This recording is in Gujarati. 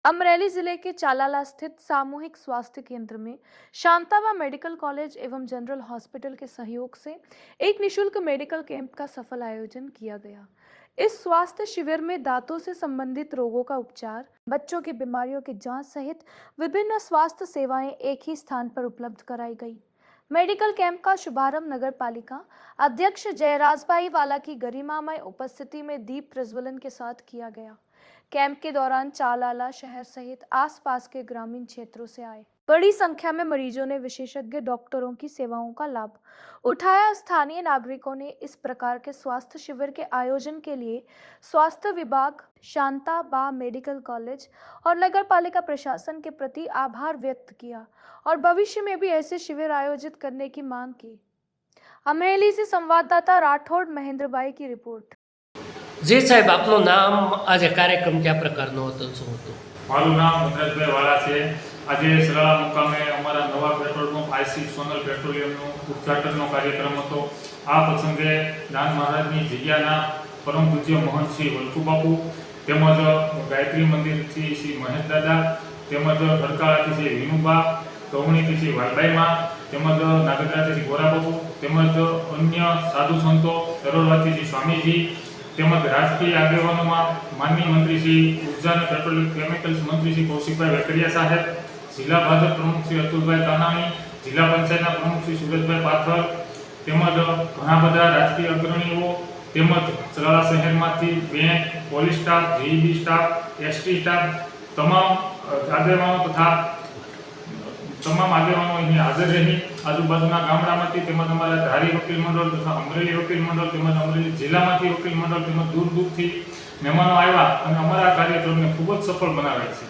अमरेली जिले के चालाला स्थित सामूहिक स्वास्थ्य केंद्र में शांतावा मेडिकल कॉलेज एवं जनरल हॉस्पिटल के सहयोग से एक निशुल्क मेडिकल कैंप का सफल आयोजन किया गया। इस स्वास्थ्य शिविर में दांतों से संबंधित रोगों का उपचार, बच्चों की बीमारियों की जांच सहित विभिन्न स्वास्थ्य सेवाएं एक ही स्थान पर उपलब्ध कराई गई। मेडिकल कैंप का शुभारंभ नगर पालिका अध्यक्ष जयराजभाई वाला की गरिमामय उपस्थिति में दीप प्रज्वलन के साथ किया गया। कैंप के दौरान चालाला शहर सहित आसपास के ग्रामीण क्षेत्रों से आए बड़ी संख्या में मरीजों ने विशेषज्ञ डॉक्टरों की सेवाओं का लाभ उठाया। स्थानीय नागरिकों ने इस प्रकार के स्वास्थ्य शिविर के आयोजन के लिए स्वास्थ्य विभाग, शांता बा मेडिकल कॉलेज और नगर पालिका प्रशासन के प्रति आभार व्यक्त किया और भविष्य में भी ऐसे शिविर आयोजित करने की मांग की। अमरेली से संवाददाता राठौड़ महेंद्र भाई की रिपोर्ट। जी साहेब, आपનું નામ, આજે કાર્યક્રમ કયા પ્રકારનો હતો, શું હતું? મારું નામ ભદ્રેશભાઈ વાળા છે। આજે સરાળા મુકામે અમારા નવા પેટ્રોલ પંપ આઈસી સોનલ પેટ્રોલિયમનું ઉદ્ઘાટનનો કાર્યક્રમ હતો। આ પ્રસંગે દાન મહારાજની જગ્યાના પરમ પૂજ્ય મહંત શ્રી વલ્કુ બાપુ તેમજ ગાયત્રી મંદિરથી શ્રી મહેશ દાદા તેમજ ધરકાળાથી શ્રી વિનુબા, કવણીથી શ્રી વાલબાઈમાં તેમજ નાગદરાથી શ્રી ગોરા બાપુ તેમજ અન્ય સાધુ સંતો, તરોડવાથી શ્રી સ્વામીજી તેમજ રાજકીય આગેવાનોમાં માનનીય મંત્રી શ્રી ઉર્જા અને પેટ્રોલિયમ કેમિકલ્સ મંત્રી શ્રી કૌશિકભાઈ વેકરિયા સાહેબ, જિલ્લા ભાજપ પ્રમુખ શ્રી અતુલભાઈ તાનાણી, જિલ્લા પંચાયતના પ્રમુખ શ્રી સુરેશભાઈ પાથર તેમજ ઘણા બધા રાજકીય અગ્રણીઓ તેમજ સલાલા શહેરમાંથી bank, police staff, GEB staff, ST staff તમામ આગેવાનો અહીં હાજર રહી આજુબાજુના ગામડામાંથી તેમજ અમારા ધારી વકીલ મંડળ તથા અમરેલી વકીલ મંડળ તેમજ અમરેલી જિલ્લામાંથી વકીલ મંડળ તેમજ દૂર દૂરથી મહેમાનો આવ્યા અને અમારા કાર્યક્રમને ખૂબ જ સફળ બનાવે છે।